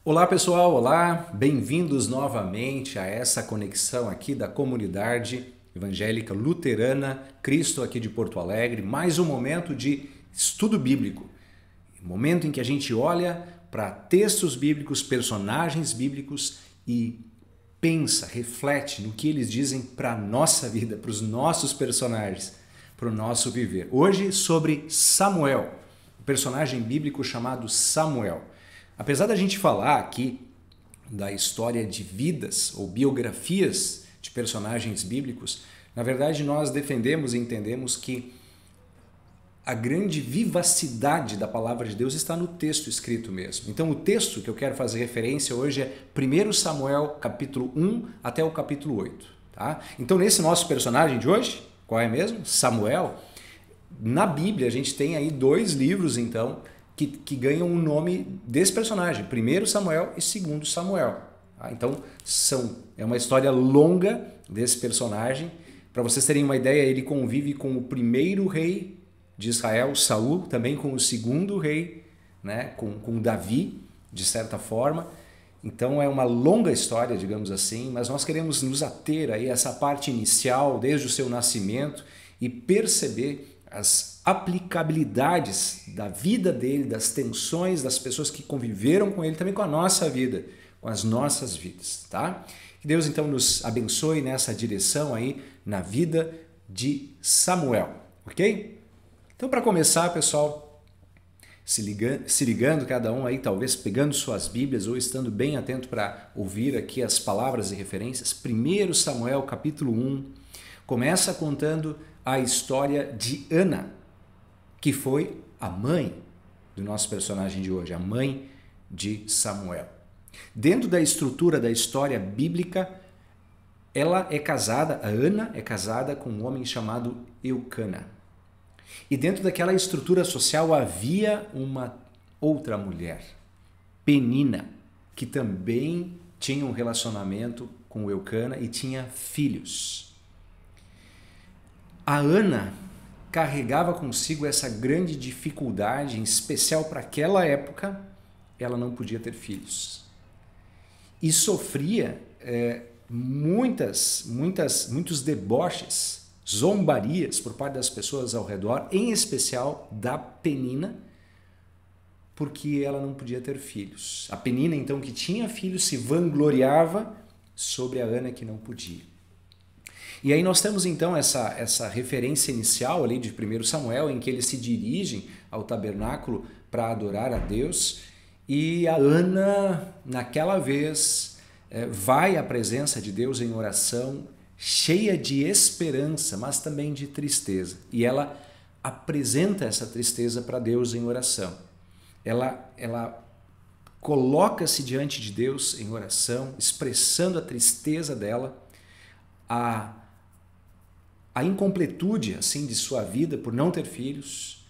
Olá pessoal, olá, bem-vindos novamente a essa conexão aqui da comunidade evangélica luterana Cristo aqui de Porto Alegre, mais um momento de estudo bíblico, momento em que a gente olha para textos bíblicos, personagens bíblicos e pensa, reflete no que eles dizem para a nossa vida, para os nossos personagens, para o nosso viver. Hoje sobre Samuel, o personagem bíblico chamado Samuel. Apesar da gente falar aqui da história de vidas ou biografias de personagens bíblicos, na verdade nós defendemos e entendemos que a grande vivacidade da palavra de Deus está no texto escrito mesmo. Então o texto que eu quero fazer referência hoje é 1 Samuel capítulo 1 até o capítulo 8. Tá? Então nesse nosso personagem de hoje, qual é mesmo? Samuel. Na Bíblia a gente tem aí dois livros então que ganham o nome desse personagem, 1 Samuel e 2 Samuel. Tá? Então é uma história longa desse personagem. Para vocês terem uma ideia, ele convive com o primeiro rei de Israel, Saul, também com o segundo rei, né, com Davi, de certa forma. Então é uma longa história, digamos assim, mas nós queremos nos ater aí a essa parte inicial, desde o seu nascimento, e perceber as aplicabilidades da vida dele, das tensões das pessoas que conviveram com ele, também com a nossa vida, com as nossas vidas, tá? Que Deus então nos abençoe nessa direção aí na vida de Samuel, ok? Então para começar, pessoal, se ligando cada um aí, talvez pegando suas Bíblias ou estando bem atento para ouvir aqui as palavras e referências, 1 Samuel capítulo 1 começa contando a história de Ana, que foi a mãe do nosso personagem de hoje, a mãe de Samuel. Dentro da estrutura da história bíblica, ela é casada, a Ana é casada com um homem chamado Eucana. E dentro daquela estrutura social havia uma outra mulher, Penina, que também tinha um relacionamento com Eucana e tinha filhos. A Ana carregava consigo essa grande dificuldade, em especial para aquela época, ela não podia ter filhos. E sofria muitos deboches, zombarias por parte das pessoas ao redor, em especial da Penina, porque ela não podia ter filhos. A Penina, então, que tinha filhos, se vangloriava sobre a Ana que não podia. E aí nós temos então essa referência inicial ali de 1 Samuel, em que eles se dirigem ao tabernáculo para adorar a Deus, e a Ana, naquela vez, vai à presença de Deus em oração, cheia de esperança, mas também de tristeza. E ela apresenta essa tristeza para Deus em oração. Ela coloca-se diante de Deus em oração, expressando a tristeza dela, a incompletude assim de sua vida por não ter filhos,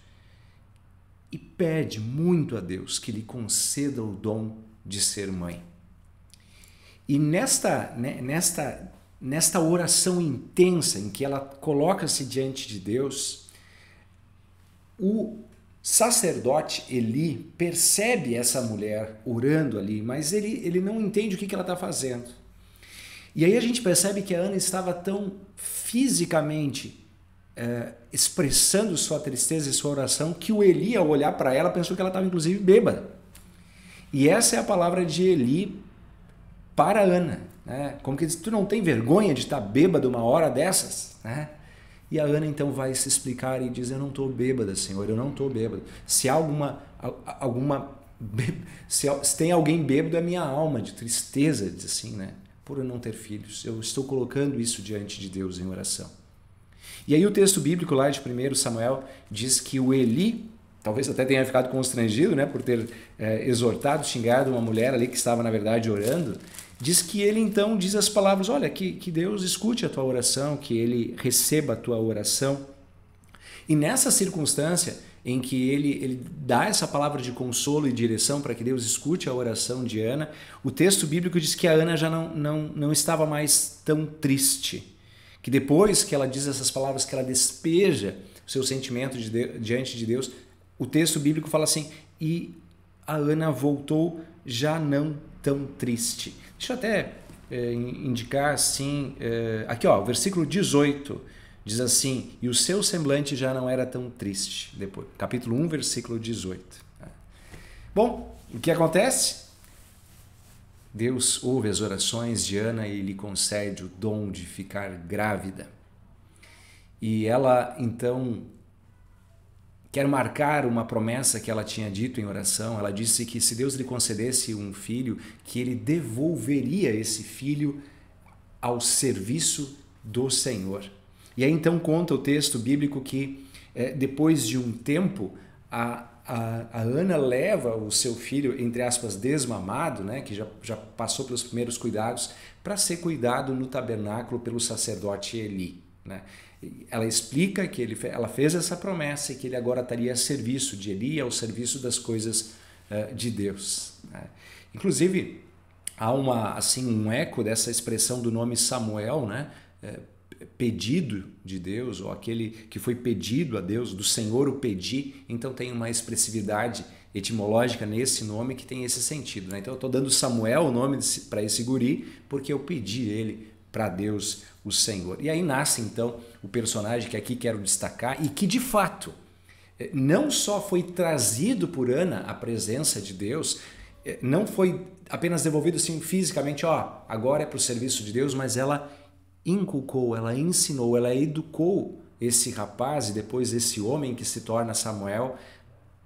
e pede muito a Deus que lhe conceda o dom de ser mãe. E nesta oração intensa em que ela coloca-se diante de Deus, o sacerdote Eli percebe essa mulher orando ali, mas ele não entende o que ela está fazendo. E aí a gente percebe que a Ana estava tão fisicamente expressando sua tristeza e sua oração que o Eli, ao olhar para ela, pensou que ela estava inclusive bêbada. E essa é a palavra de Eli para Ana, né? Como que diz, tu não tem vergonha de estar bêbada uma hora dessas? Né? E a Ana então vai se explicar e diz, eu não estou bêbada, Senhor, eu não estou bêbada. Se tem alguém bêbado é minha alma de tristeza, diz assim, né? Por eu não ter filhos. Eu estou colocando isso diante de Deus em oração. E aí o texto bíblico lá de 1 Samuel diz que o Eli, talvez até tenha ficado constrangido, né, por ter exortado, xingado uma mulher ali que estava na verdade orando, diz que ele então diz as palavras, olha, que Deus escute a tua oração, que ele receba a tua oração. E nessa circunstância em que ele dá essa palavra de consolo e direção para que Deus escute a oração de Ana, o texto bíblico diz que a Ana já não estava mais tão triste, que depois que ela diz essas palavras, que ela despeja o seu sentimento diante de Deus, o texto bíblico fala assim, e a Ana voltou já não tão triste. Deixa eu até indicar assim, aqui ó, versículo 18, diz assim, e o seu semblante já não era tão triste, depois, capítulo 1, versículo 18. Bom, o que acontece? Deus ouve as orações de Ana e lhe concede o dom de ficar grávida. E ela, então, quer marcar uma promessa que ela tinha dito em oração. Ela disse que se Deus lhe concedesse um filho, que ele devolveria esse filho ao serviço do Senhor. E aí então conta o texto bíblico que depois de um tempo, a Ana leva o seu filho, entre aspas, desmamado, né, que já passou pelos primeiros cuidados, para ser cuidado no tabernáculo pelo sacerdote Eli, né? Ela explica que ela fez essa promessa e que ele agora estaria a serviço de Eli, ao serviço das coisas de Deus, né? Inclusive, há um eco dessa expressão do nome Samuel, né? Pedido de Deus, ou aquele que foi pedido a Deus, do Senhor o pedi. Então tem uma expressividade etimológica nesse nome que tem esse sentido, né? Então eu estou dando Samuel o nome para esse guri porque eu pedi ele para Deus, o Senhor. E aí nasce então o personagem que aqui quero destacar e que de fato não só foi trazido por Ana à presença de Deus, não foi apenas devolvido assim fisicamente, ó, agora é para o serviço de Deus, mas ela inculcou, ela ensinou, ela educou esse rapaz e depois esse homem que se torna Samuel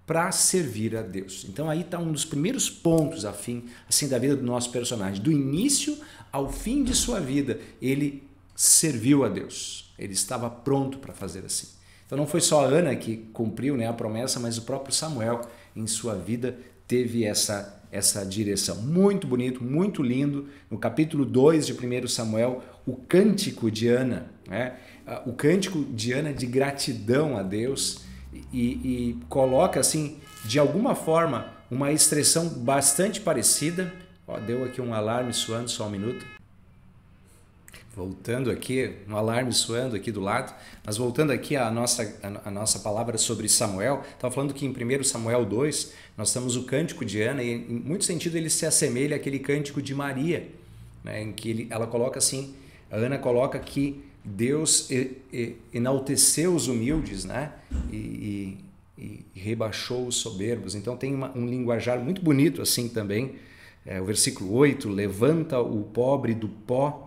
para servir a Deus. Então aí está um dos primeiros pontos assim da vida do nosso personagem. Do início ao fim de sua vida, ele serviu a Deus. Ele estava pronto para fazer assim. Então não foi só a Ana que cumpriu, né, a promessa, mas o próprio Samuel em sua vida teve essa direção. Muito bonito, muito lindo. No capítulo 2 de 1 Samuel, o cântico de Ana, né? O cântico de Ana de gratidão a Deus e coloca assim, de alguma forma, uma expressão bastante parecida. Ó, deu aqui um alarme soando, só um minuto. Voltando aqui, um alarme soando aqui do lado, mas voltando aqui à nossa palavra sobre Samuel, estava falando que em 1 Samuel 2, nós temos o cântico de Ana e em muito sentido ele se assemelha àquele cântico de Maria, né, em que ela coloca assim, a Ana coloca que Deus enalteceu os humildes, né, e rebaixou os soberbos. Então tem um linguajar muito bonito assim também, o versículo 8, levanta o pobre do pó,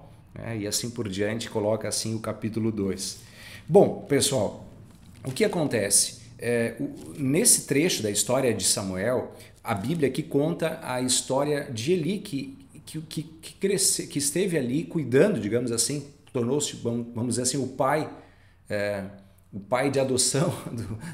e assim por diante, coloca assim o capítulo 2. Bom, pessoal, o que acontece? Nesse trecho da história de Samuel, a Bíblia aqui conta a história de Eli, que esteve ali cuidando, digamos assim, tornou-se, vamos dizer assim, o pai de adoção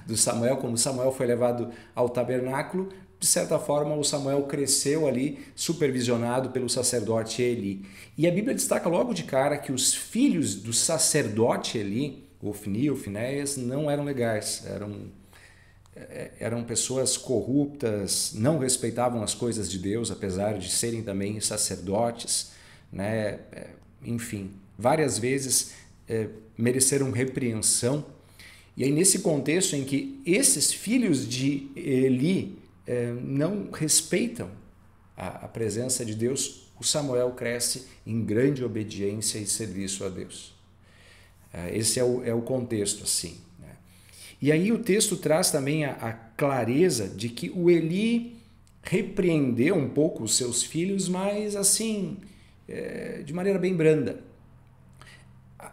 do Samuel. Como Samuel foi levado ao tabernáculo, de certa forma o Samuel cresceu ali, supervisionado pelo sacerdote Eli. E a Bíblia destaca logo de cara que os filhos do sacerdote Eli, Ofni, Finéias, não eram legais, eram pessoas corruptas, não respeitavam as coisas de Deus, apesar de serem também sacerdotes, né? Enfim, várias vezes mereceram repreensão. E aí nesse contexto em que esses filhos de Eli não respeitam a presença de Deus, o Samuel cresce em grande obediência e serviço a Deus. Esse é o contexto, assim, né? E aí o texto traz também a clareza de que o Eli repreendeu um pouco os seus filhos, mas assim, de maneira bem branda.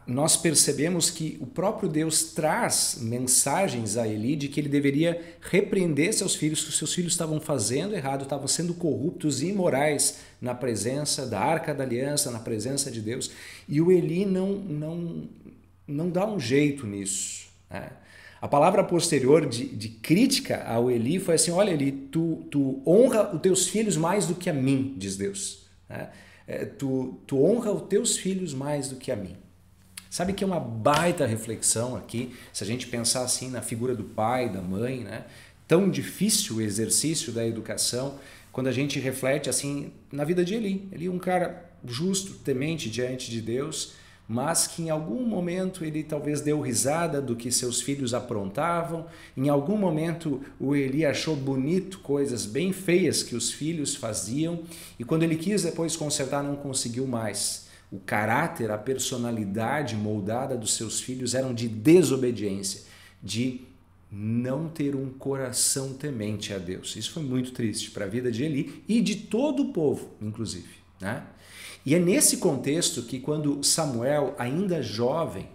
Nós percebemos que o próprio Deus traz mensagens a Eli de que ele deveria repreender seus filhos, que os seus filhos estavam fazendo errado, estavam sendo corruptos e imorais na presença da Arca da Aliança, na presença de Deus. E o Eli não dá um jeito nisso, né? A palavra posterior de crítica ao Eli foi assim, olha Eli, tu honra os teus filhos mais do que a mim, diz Deus, né? Tu honra os teus filhos mais do que a mim. Sabe que é uma baita reflexão aqui, se a gente pensar assim na figura do pai, da mãe, né? Tão difícil o exercício da educação, quando a gente reflete assim na vida de Eli. Eli é um cara justo, temente diante de Deus, mas que em algum momento ele talvez deu risada do que seus filhos aprontavam, em algum momento o Eli achou bonito coisas bem feias que os filhos faziam, e quando ele quis depois consertar não conseguiu mais. O caráter, a personalidade moldada dos seus filhos eram de desobediência, de não ter um coração temente a Deus. Isso foi muito triste para a vida de Eli e de todo o povo, inclusive, né? E é nesse contexto que quando Samuel, ainda jovem,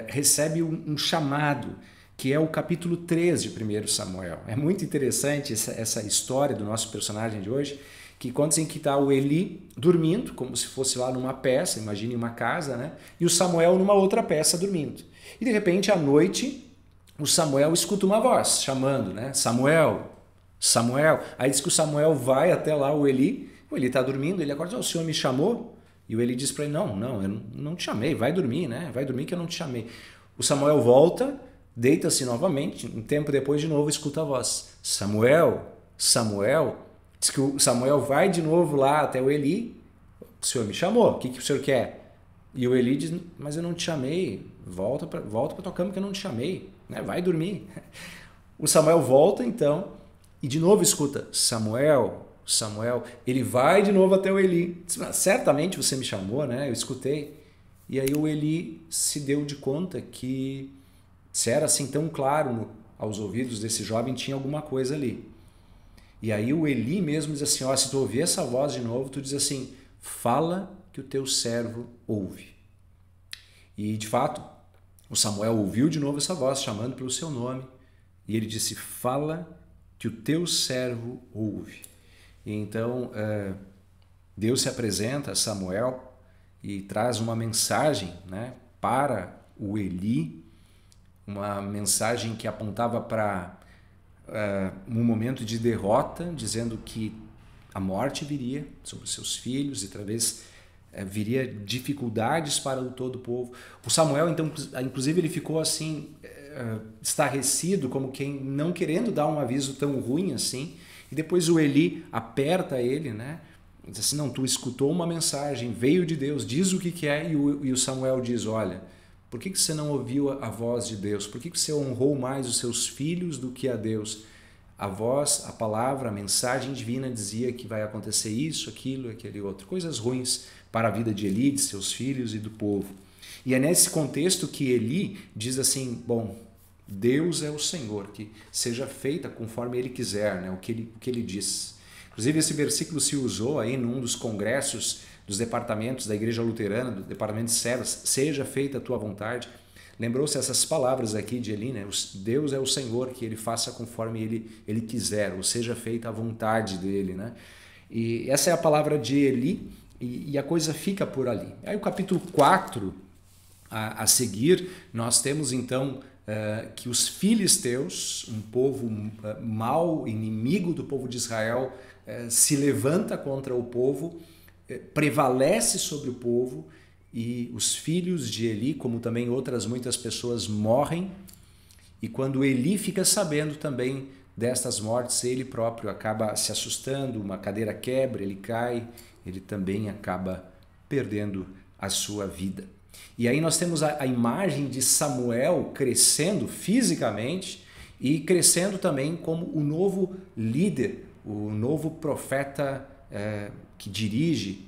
recebe um chamado, que é o capítulo 3 de 1 Samuel. É muito interessante essa história do nosso personagem de hoje, que conta em que está o Eli dormindo, como se fosse lá numa peça, imagine uma casa, né? E o Samuel numa outra peça dormindo. E de repente, à noite, o Samuel escuta uma voz chamando, né? Samuel, Samuel. Aí diz que o Samuel vai até lá o Eli está dormindo, ele acorda, o senhor me chamou? E o Eli diz para ele, não, eu não te chamei, vai dormir, né? Vai dormir que eu não te chamei. O Samuel volta, deita-se novamente, um tempo depois de novo escuta a voz, Samuel, Samuel. Diz que o Samuel vai de novo lá até o Eli, o senhor me chamou, o que o senhor quer? E o Eli diz, mas eu não te chamei, volta para tua cama que eu não te chamei, né? Vai dormir. O Samuel volta então e de novo escuta, Samuel, Samuel. Ele vai de novo até o Eli, diz, certamente você me chamou, né? Eu escutei. E aí o Eli se deu de conta que se era assim tão claro aos ouvidos desse jovem, tinha alguma coisa ali. E aí o Eli mesmo diz assim, ó, se tu ouvir essa voz de novo, tu diz assim, fala que o teu servo ouve. E de fato, o Samuel ouviu de novo essa voz, chamando pelo seu nome, e ele disse, fala que o teu servo ouve. E então, Deus se apresenta a Samuel e traz uma mensagem, né, para o Eli, uma mensagem que apontava para um momento de derrota, dizendo que a morte viria sobre os seus filhos e talvez viria dificuldades para todo o povo. O Samuel, então, inclusive, ele ficou assim, estarrecido, como quem não querendo dar um aviso tão ruim assim. E depois o Eli aperta ele, né? Diz assim, não, tu escutou uma mensagem, veio de Deus, diz o que é, e o Samuel diz, olha, por que você não ouviu a voz de Deus? Por que você honrou mais os seus filhos do que a Deus? A voz, a palavra, a mensagem divina dizia que vai acontecer isso, aquilo, aquele outro. Coisas ruins para a vida de Eli, de seus filhos e do povo. E é nesse contexto que Eli diz assim, bom, Deus é o Senhor, que seja feita conforme Ele quiser, né? o que ele diz. Inclusive esse versículo se usou aí num dos congressos dos departamentos da Igreja Luterana, do departamento de servas, seja feita a tua vontade. Lembrou-se essas palavras aqui de Eli, né? Deus é o Senhor, que Ele faça conforme Ele quiser, ou seja feita a vontade dEle, né? E essa é a palavra de Eli, e a coisa fica por ali. Aí o capítulo 4, a seguir, nós temos então que os filisteus, um povo mau, inimigo do povo de Israel, se levanta contra o povo, prevalece sobre o povo, e os filhos de Eli, como também outras muitas pessoas, morrem. E quando Eli fica sabendo também destas mortes, ele próprio acaba se assustando, uma cadeira quebra, ele cai, ele também acaba perdendo a sua vida. E aí nós temos a imagem de Samuel crescendo fisicamente e crescendo também como o novo líder, o novo profeta que dirige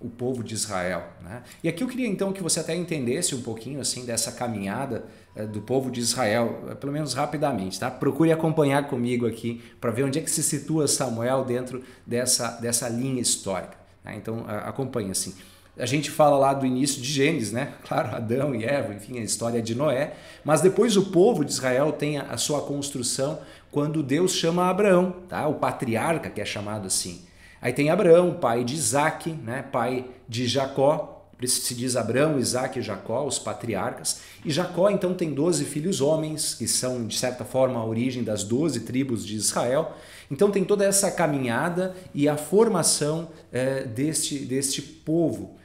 o povo de Israel, né? E aqui eu queria então que você até entendesse um pouquinho assim dessa caminhada do povo de Israel, pelo menos rapidamente, tá? Procure acompanhar comigo aqui para ver onde é que se situa Samuel dentro dessa linha histórica, né? Então acompanhe assim. A gente fala lá do início de Gênesis, né? Claro, Adão e Eva, enfim, a história de Noé, mas depois o povo de Israel tem a sua construção quando Deus chama Abraão, tá? O patriarca, que é chamado assim. Aí tem Abraão, pai de Isaac, né? Pai de Jacó, por isso se diz Abraão, Isaac e Jacó, os patriarcas. E Jacó então tem 12 filhos homens, que são de certa forma a origem das 12 tribos de Israel. Então tem toda essa caminhada e a formação deste povo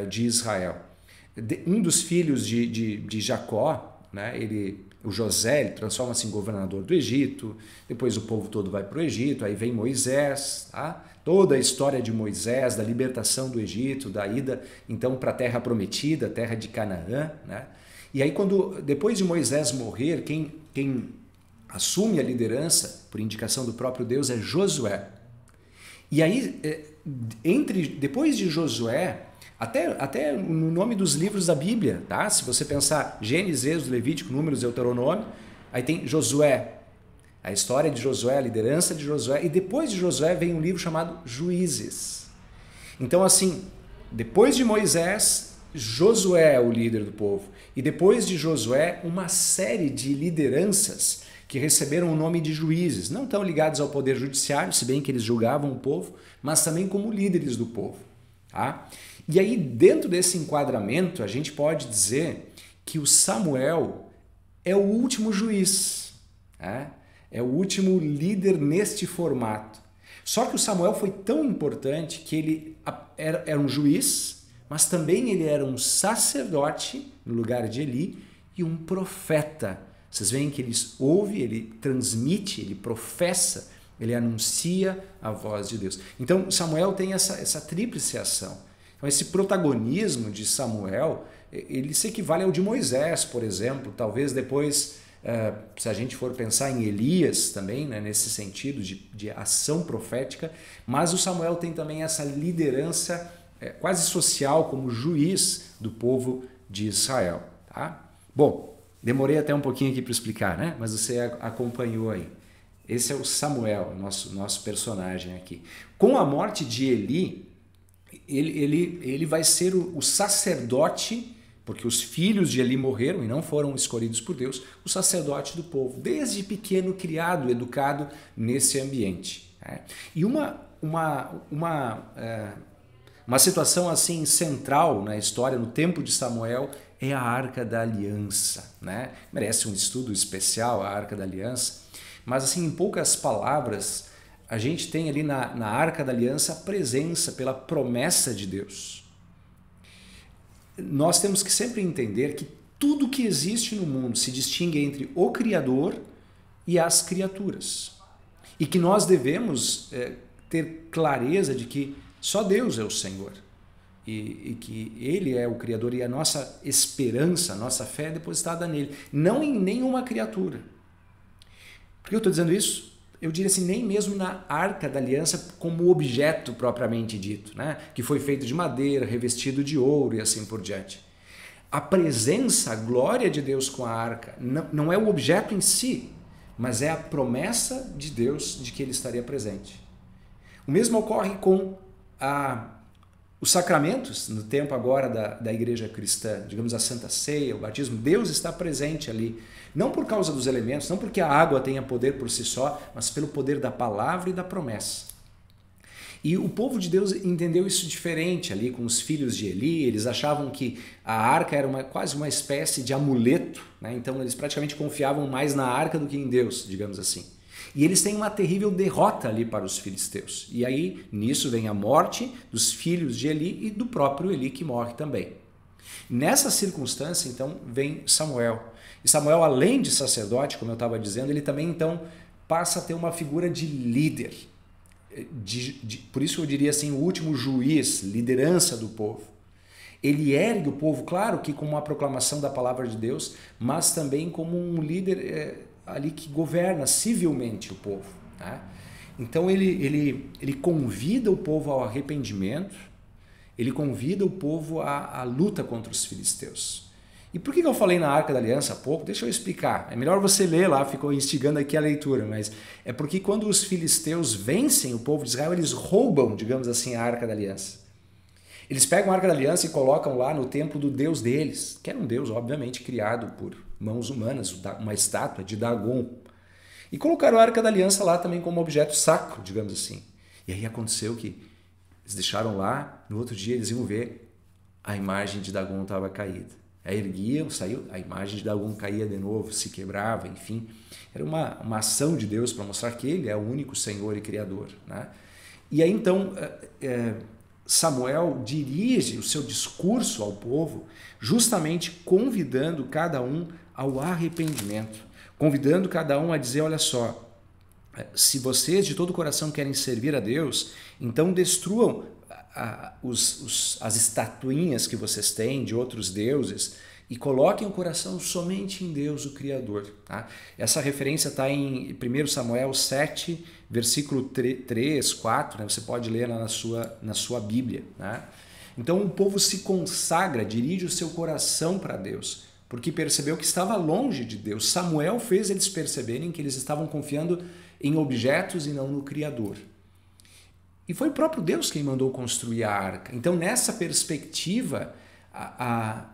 de Israel. Um dos filhos de Jacó, né? O José, ele transforma-se em governador do Egito, depois o povo todo vai para o Egito, aí vem Moisés, tá? toda a história de Moisés, da libertação do Egito, da ida então para a terra prometida, a terra de Canaã, né? E aí depois de Moisés morrer, quem assume a liderança, por indicação do próprio Deus, é Josué. E aí, depois de Josué, até no nome dos livros da Bíblia, tá? Se você pensar Gênesis, Êxodo, Levítico, Números, Deuteronômio, aí tem Josué, a história de Josué, a liderança de Josué, e depois de Josué vem um livro chamado Juízes. Então, assim, depois de Moisés, Josué é o líder do povo. E depois de Josué, uma série de lideranças que receberam o nome de juízes, não tão ligados ao poder judiciário, se bem que eles julgavam o povo, mas também como líderes do povo. Tá? E aí, dentro desse enquadramento, a gente pode dizer que o Samuel é o último juiz, né? É o último líder neste formato. Só que o Samuel foi tão importante que ele era um juiz, mas também ele era um sacerdote no lugar de Eli e um profeta. Vocês veem que ele ouve, ele transmite, ele professa, ele anuncia a voz de Deus. Então Samuel tem essa tríplice ação. Então esse protagonismo de Samuel, ele se equivale ao de Moisés, por exemplo. Talvez depois, se a gente for pensar em Elias também, né, nesse sentido de ação profética, mas o Samuel tem também essa liderança quase social como juiz do povo de Israel. Tá? Bom, demorei até um pouquinho aqui para explicar, né? Mas você acompanhou aí. Esse é o Samuel, nosso personagem aqui. Com a morte de Eli, ele vai ser o sacerdote, porque os filhos de Eli morreram e não foram escolhidos por Deus, o sacerdote do povo, desde pequeno criado, educado nesse ambiente. Né? E uma situação assim central na história, no tempo de Samuel, é a Arca da Aliança. Né? Merece um estudo especial, a Arca da Aliança, mas assim, em poucas palavras, a gente tem ali na Arca da Aliança a presença pela promessa de Deus. Nós temos que sempre entender que tudo que existe no mundo se distingue entre o Criador e as criaturas. E que nós devemos ter clareza de que só Deus é o Senhor. E que Ele é o Criador e a nossa esperança, a nossa fé é depositada nele, não em nenhuma criatura. Por que eu estou dizendo isso? Eu diria assim, nem mesmo na Arca da Aliança como objeto propriamente dito, né? Que foi feito de madeira, revestido de ouro e assim por diante. A presença, a glória de Deus com a arca não é o objeto em si, mas é a promessa de Deus de que Ele estaria presente. O mesmo ocorre com os sacramentos, no tempo agora da igreja cristã, digamos a Santa Ceia, o batismo. Deus está presente ali, não por causa dos elementos, não porque a água tenha poder por si só, mas pelo poder da palavra e da promessa. E o povo de Deus entendeu isso diferente ali com os filhos de Eli. Eles achavam que a arca era quase uma espécie de amuleto, né? Então eles praticamente confiavam mais na arca do que em Deus, digamos assim. E eles têm uma terrível derrota ali para os filisteus. E aí, nisso vem a morte dos filhos de Eli e do próprio Eli, que morre também. Nessa circunstância, então, vem Samuel. E Samuel, além de sacerdote, como eu estava dizendo, ele também, então, passa a ter uma figura de líder. Por isso eu diria assim, o último juiz, liderança do povo. Ele ergue o povo, claro que com uma proclamação da palavra de Deus, mas também como um líder ali que governa civilmente o povo. Tá? Então ele convida o povo ao arrependimento, ele convida o povo à luta contra os filisteus. E por que eu falei na Arca da Aliança há pouco? Deixa eu explicar. É melhor você ler lá, ficou instigando aqui a leitura, mas é porque quando os filisteus vencem o povo de Israel, eles roubam, digamos assim, a Arca da Aliança. Eles pegam a Arca da Aliança e colocam lá no templo do Deus deles, que era um Deus, obviamente, criado por mãos humanas, uma estátua de Dagon. E colocaram a Arca da Aliança lá também como objeto sacro, digamos assim. E aí aconteceu que eles deixaram lá, no outro dia eles iam ver, a imagem de Dagon estava caída. Aí erguiam, saiu, a imagem de Dagon caía de novo, se quebrava, enfim. Era uma ação de Deus para mostrar que Ele é o único Senhor e Criador. Né? E aí então Samuel dirige o seu discurso ao povo justamente convidando cada um ao arrependimento, convidando cada um a dizer, olha só, se vocês de todo o coração querem servir a Deus, então destruam as estatuinhas que vocês têm de outros deuses e coloquem o coração somente em Deus, o Criador. Tá? Essa referência está em 1 Samuel 7, versículo 3, 4, né? Você pode ler lá na sua Bíblia. Né? Então o povo se consagra, dirige o seu coração para Deus, porque percebeu que estava longe de Deus. Samuel fez eles perceberem que eles estavam confiando em objetos e não no Criador. E foi o próprio Deus quem mandou construir a arca. Então, nessa perspectiva, a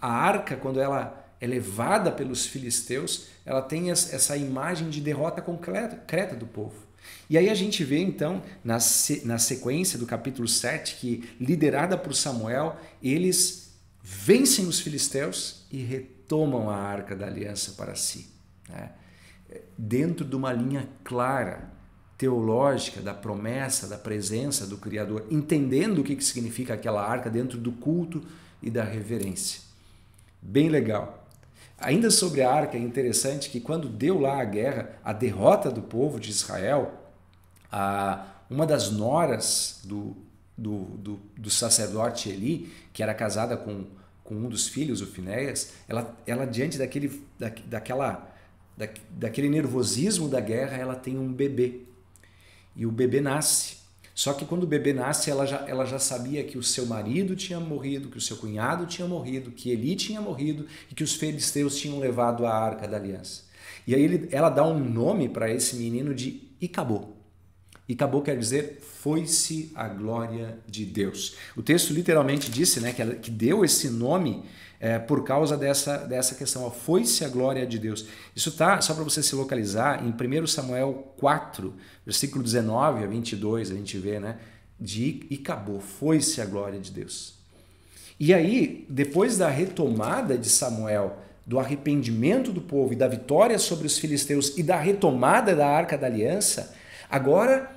arca, quando ela é levada pelos filisteus, ela tem essa imagem de derrota concreta do povo. E aí a gente vê, então, na sequência do capítulo 7, que, liderada por Samuel, eles vencem os filisteus e retomam a arca da aliança para si, né? Dentro de uma linha clara, teológica, da promessa, da presença do Criador, entendendo o que significa aquela arca dentro do culto e da reverência. Bem legal. Ainda sobre a arca, é interessante que quando deu lá a guerra, a derrota do povo de Israel, uma das noras do sacerdote Eli, que era casada com um dos filhos, o Finéias, ela diante daquele nervosismo da guerra, ela tem um bebê. E o bebê nasce. Só que quando o bebê nasce, ela já sabia que o seu marido tinha morrido, que o seu cunhado tinha morrido, que Eli tinha morrido e que os filisteus tinham levado a arca da aliança. E aí ela dá um nome para esse menino de Icabô. Icabô quer dizer foi-se a glória de Deus. O texto literalmente disse, né, que deu esse nome por causa dessa questão, foi-se a glória de Deus. Isso está, só para você se localizar, em 1 Samuel 4, versículo 19 a 22, a gente vê, né, de Icabô, foi-se a glória de Deus. E aí, depois da retomada de Samuel, do arrependimento do povo e da vitória sobre os filisteus e da retomada da Arca da Aliança, agora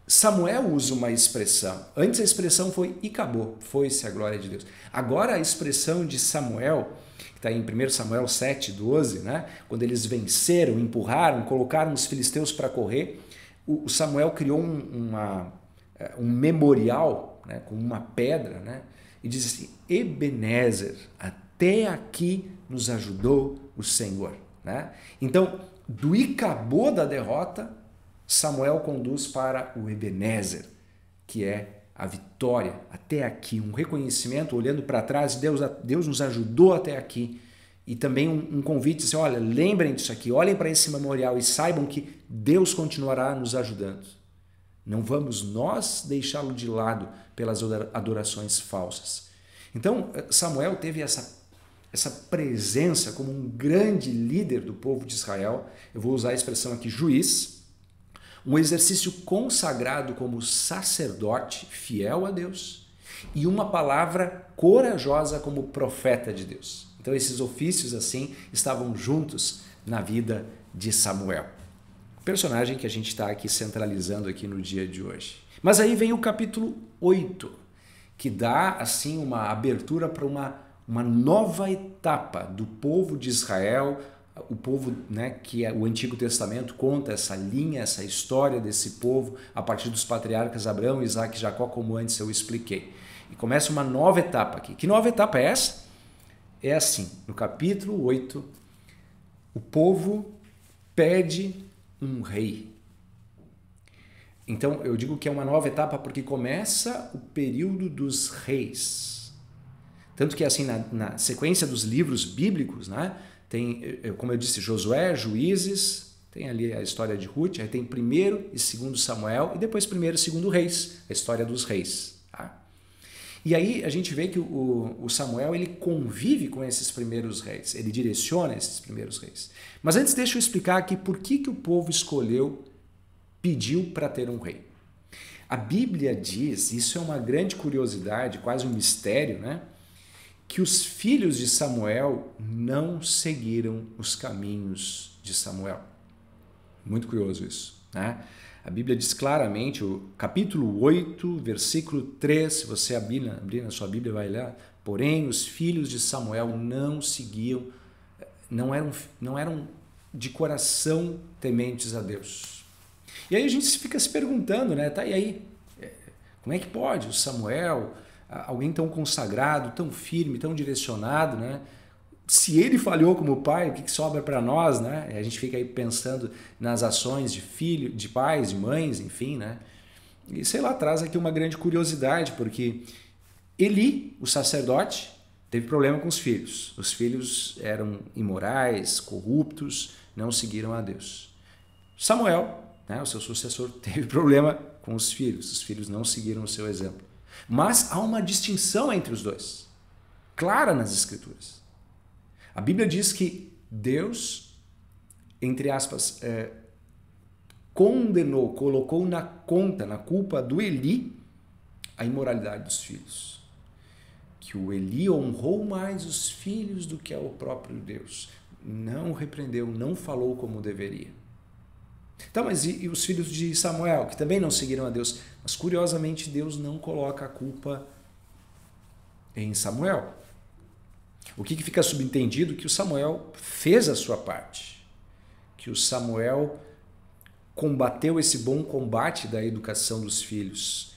Samuel usa uma expressão. Antes a expressão foi Icabô, foi-se a glória de Deus. Agora a expressão de Samuel, que está em 1 Samuel 7, 12, né? Quando eles venceram, empurraram, colocaram os filisteus para correr, o Samuel criou um memorial, né? Com uma pedra, né? E diz assim, Ebenezer, até aqui nos ajudou o Senhor. Né? Então, do Icabô da derrota, Samuel conduz para o Ebenezer, que é a vitória até aqui, um reconhecimento, olhando para trás, Deus nos ajudou até aqui. E também um convite, assim, olha, lembrem disso aqui, olhem para esse memorial e saibam que Deus continuará nos ajudando. Não vamos nós deixá-lo de lado pelas adorações falsas. Então, Samuel teve essa presença como um grande líder do povo de Israel. Eu vou usar a expressão aqui, juiz, um exercício consagrado como sacerdote fiel a Deus e uma palavra corajosa como profeta de Deus. Então esses ofícios assim estavam juntos na vida de Samuel. Personagem que a gente está aqui centralizando aqui no dia de hoje. Mas aí vem o capítulo 8, que dá assim uma abertura para uma nova etapa do povo de Israel, o povo, né, que o Antigo Testamento conta essa linha, essa história desse povo a partir dos patriarcas Abraão, Isaac e Jacó, como antes eu expliquei. E começa uma nova etapa aqui. Que nova etapa é essa? É assim, no capítulo 8, o povo pede um rei. Então eu digo que é uma nova etapa porque começa o período dos reis. Tanto que assim, na sequência dos livros bíblicos, né, tem, como eu disse, Josué, Juízes, tem ali a história de Ruth, aí tem 1º e 2º Samuel e depois 1º e 2º Reis, a história dos reis. Tá? E aí a gente vê que o Samuel ele convive com esses primeiros reis, ele direciona esses primeiros reis. Mas antes deixa eu explicar aqui por que o povo pediu para ter um rei. A Bíblia diz, isso é uma grande curiosidade, quase um mistério, né? Que os filhos de Samuel não seguiram os caminhos de Samuel. Muito curioso isso, né? A Bíblia diz claramente, o capítulo 8, versículo 3, se você abrir na sua Bíblia, vai lá, porém os filhos de Samuel não seguiam, não eram de coração tementes a Deus. E aí a gente fica se perguntando, né? Tá, e aí? Como é que pode o Samuel, alguém tão consagrado, tão firme, tão direcionado, né? Se ele falhou como pai, o que sobra para nós, né? A gente fica aí pensando nas ações de filho, de pais, de mães, enfim, né? E sei lá, traz aqui uma grande curiosidade, porque Eli, o sacerdote, teve problema com os filhos. Os filhos eram imorais, corruptos, não seguiram a Deus. Samuel, né, o seu sucessor, teve problema com os filhos não seguiram o seu exemplo. Mas há uma distinção entre os dois, clara nas Escrituras. A Bíblia diz que Deus, entre aspas, condenou, colocou na culpa do Eli, a imoralidade dos filhos. Que o Eli honrou mais os filhos do que o próprio Deus. Não repreendeu, não falou como deveria. Então, mas e os filhos de Samuel, que também não seguiram a Deus? Mas, curiosamente, Deus não coloca a culpa em Samuel. O que fica subentendido? Que o Samuel fez a sua parte. Que o Samuel combateu esse bom combate da educação dos filhos.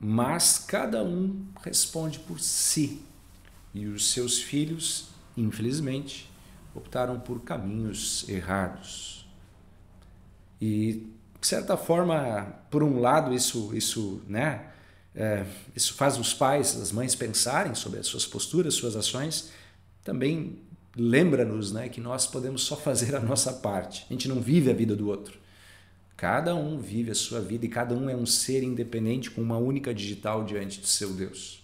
Mas cada um responde por si. E os seus filhos, infelizmente, optaram por caminhos errados. E, de certa forma, por um lado, isso faz os pais, as mães pensarem sobre as suas posturas, suas ações. Também lembra-nos, né, que nós podemos só fazer a nossa parte. A gente não vive a vida do outro. Cada um vive a sua vida e cada um é um ser independente com uma única digital diante do seu Deus.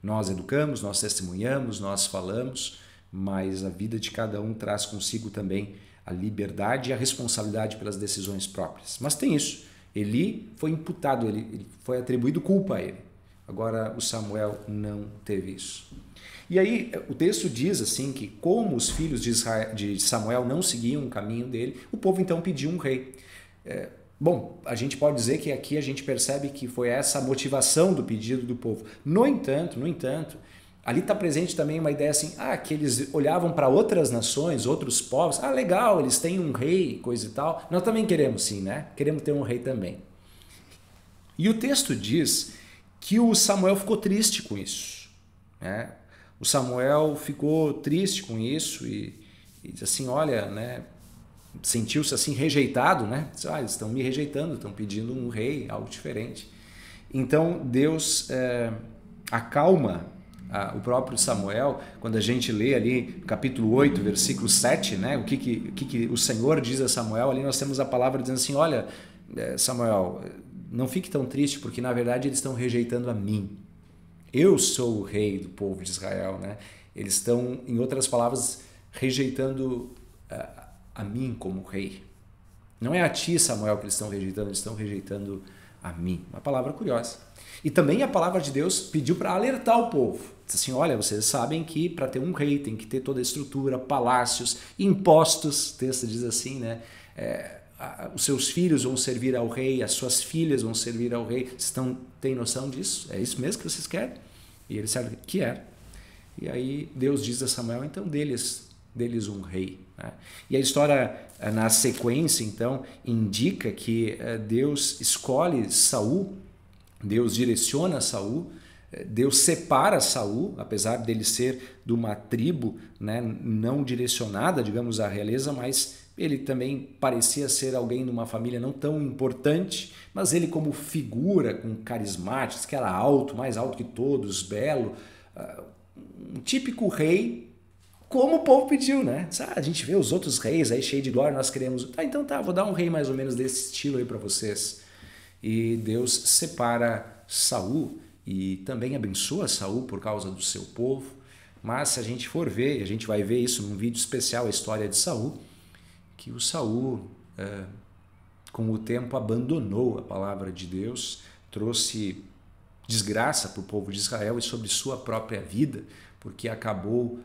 Nós educamos, nós testemunhamos, nós falamos, mas a vida de cada um traz consigo também a liberdade e a responsabilidade pelas decisões próprias. Mas tem isso. Eli foi imputado, ele foi atribuído culpa a ele. Agora o Samuel não teve isso. E aí o texto diz assim que como os filhos de Samuel não seguiam o caminho dele, o povo então pediu um rei. Bom, a gente pode dizer que aqui a gente percebe que foi essa a motivação do pedido do povo. No entanto, ali está presente também uma ideia assim, que eles olhavam para outras nações, outros povos, legal, eles têm um rei, coisa e tal. Nós também queremos sim, né? Queremos ter um rei também. E o texto diz que o Samuel ficou triste com isso, né? O Samuel ficou triste com isso e diz assim, olha, né? Sentiu-se assim rejeitado, né? Eles estão me rejeitando, estão pedindo um rei, algo diferente. Então Deus acalma o próprio Samuel, quando a gente lê ali capítulo 8, versículo 7, né? O que o Senhor diz a Samuel, ali nós temos a palavra dizendo assim, olha, Samuel, não fique tão triste, porque na verdade eles estão rejeitando a mim. Eu sou o rei do povo de Israel, né? Eles estão, em outras palavras, rejeitando a mim como rei. Não é a ti, Samuel, que eles estão rejeitando a mim. Uma palavra curiosa. E também a palavra de Deus pediu para alertar o povo. Diz assim, olha, vocês sabem que para ter um rei tem que ter toda a estrutura, palácios, impostos. O texto diz assim, né? Os seus filhos vão servir ao rei, as suas filhas vão servir ao rei. Vocês têm noção disso? É isso mesmo que vocês querem? E eles sabem que é. E aí Deus diz a Samuel, então deles um rei. Né? E a história, na sequência, então, indica que Deus escolhe Saul, Deus direciona Saul, Deus separa Saul, apesar dele ser de uma tribo, né, não direcionada, digamos, à realeza, mas ele também parecia ser alguém de uma família não tão importante, mas ele como figura, com carismáticos, que era alto, mais alto que todos, belo, um típico rei, como o povo pediu, né? A gente vê os outros reis aí cheios de glória, nós queremos... Então vou dar um rei mais ou menos desse estilo aí para vocês. E Deus separa Saul e também abençoa Saul por causa do seu povo. Mas se a gente for ver, e a gente vai ver isso num vídeo especial, a história de Saul, que o Saul, com o tempo, abandonou a palavra de Deus, trouxe desgraça para o povo de Israel e sobre sua própria vida, porque acabou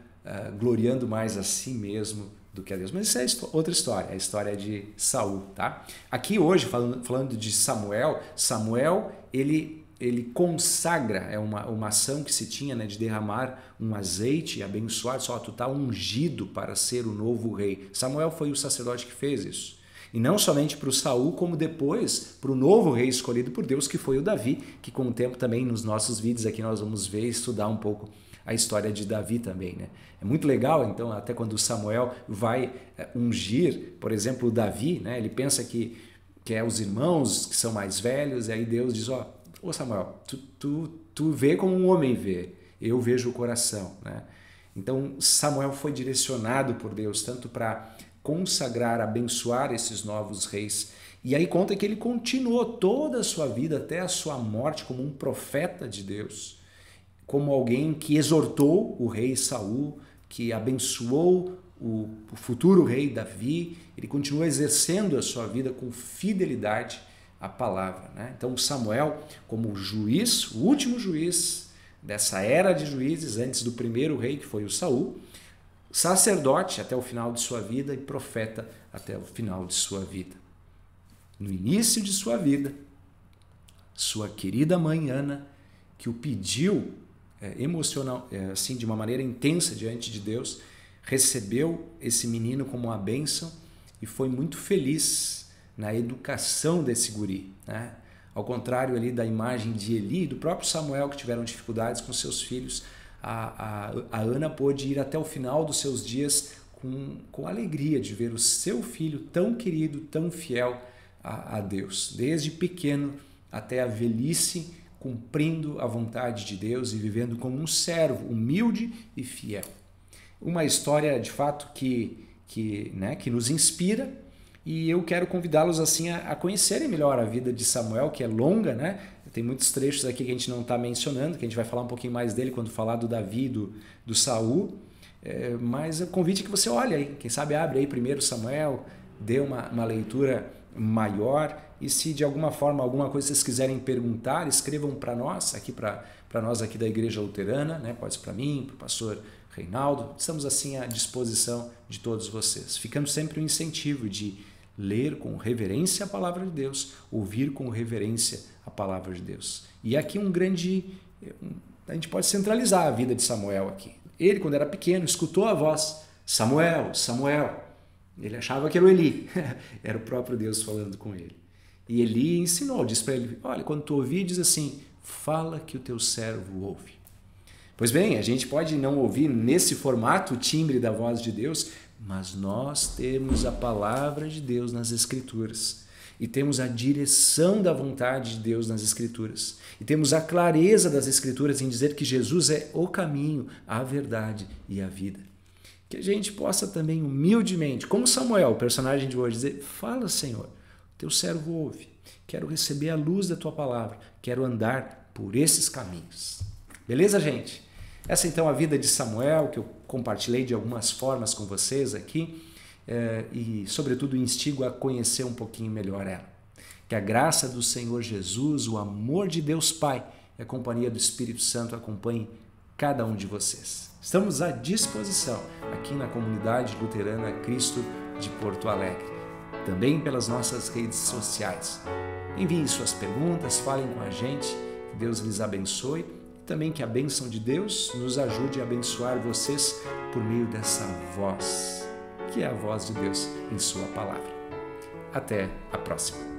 gloriando mais a si mesmo do que a Deus. Mas isso é outra história, a história de Saul, tá? Aqui hoje, falando de Samuel, ele consagra, é uma ação que se tinha, né, de derramar um azeite e abençoar, só tu tá ungido para ser o novo rei. Samuel foi o sacerdote que fez isso. E não somente para o Saul, como depois para o novo rei escolhido por Deus, que foi o Davi, que com o tempo também nos nossos vídeos aqui nós vamos ver e estudar um pouco a história de Davi também, né? É muito legal, então, até quando Samuel vai ungir, por exemplo, o Davi, né? Ele pensa que é os irmãos que são mais velhos, e aí Deus diz, ô Samuel, tu vê como um homem vê, eu vejo o coração, né? Então Samuel foi direcionado por Deus tanto para consagrar, abençoar esses novos reis, e aí conta que ele continuou toda a sua vida até a sua morte como um profeta de Deus, como alguém que exortou o rei Saul, que abençoou o futuro rei Davi. Ele continuou exercendo a sua vida com fidelidade à palavra, né? Então Samuel, como juiz, o último juiz dessa era de juízes, antes do primeiro rei, que foi o Saul, sacerdote até o final de sua vida e profeta até o final de sua vida. No início de sua vida, sua querida mãe Ana, que o pediu emocional, assim, de uma maneira intensa diante de Deus, recebeu esse menino como uma bênção e foi muito feliz na educação desse guri, né? Ao contrário ali da imagem de Eli e do próprio Samuel, que tiveram dificuldades com seus filhos, a Ana pôde ir até o final dos seus dias com alegria de ver o seu filho tão querido, tão fiel a Deus, desde pequeno até a velhice, cumprindo a vontade de Deus e vivendo como um servo humilde e fiel. Uma história, de fato, que nos inspira, e eu quero convidá-los assim a conhecerem melhor a vida de Samuel, que é longa, né? Tem muitos trechos aqui que a gente não está mencionando, que a gente vai falar um pouquinho mais dele quando falar do Davi, do Saul, mas o convite é que você olhe aí, quem sabe abre aí primeiro Samuel, dê uma leitura maior, e se de alguma forma, alguma coisa vocês quiserem perguntar, escrevam para nós, para nós aqui da Igreja Luterana, né? Pode ser para mim, para o pastor Reinaldo, estamos assim à disposição de todos vocês, ficando sempre um incentivo de ler com reverência a palavra de Deus, ouvir com reverência a palavra de Deus. E aqui a gente pode centralizar a vida de Samuel aqui. Ele, quando era pequeno, escutou a voz, Samuel, Samuel. Ele achava que era o Eli, era o próprio Deus falando com ele. E Eli ensinou, disse para ele, olha, quando tu ouvir, diz assim, fala que o teu servo ouve. Pois bem, a gente pode não ouvir nesse formato o timbre da voz de Deus, mas nós temos a palavra de Deus nas Escrituras. E temos a direção da vontade de Deus nas Escrituras. E temos a clareza das Escrituras em dizer que Jesus é o caminho, a verdade e a vida. Que a gente possa também humildemente, como Samuel, o personagem de hoje, dizer, fala, Senhor, teu servo ouve, quero receber a luz da tua palavra, quero andar por esses caminhos. Beleza, gente? Essa então é a vida de Samuel, que eu compartilhei de algumas formas com vocês aqui, e sobretudo instigo a conhecer um pouquinho melhor ela. Que a graça do Senhor Jesus, o amor de Deus Pai e a companhia do Espírito Santo acompanhem cada um de vocês. Estamos à disposição aqui na comunidade luterana Cristo de Porto Alegre, também pelas nossas redes sociais. Enviem suas perguntas, falem com a gente, que Deus lhes abençoe e também que a bênção de Deus nos ajude a abençoar vocês por meio dessa voz, que é a voz de Deus em sua palavra. Até a próxima.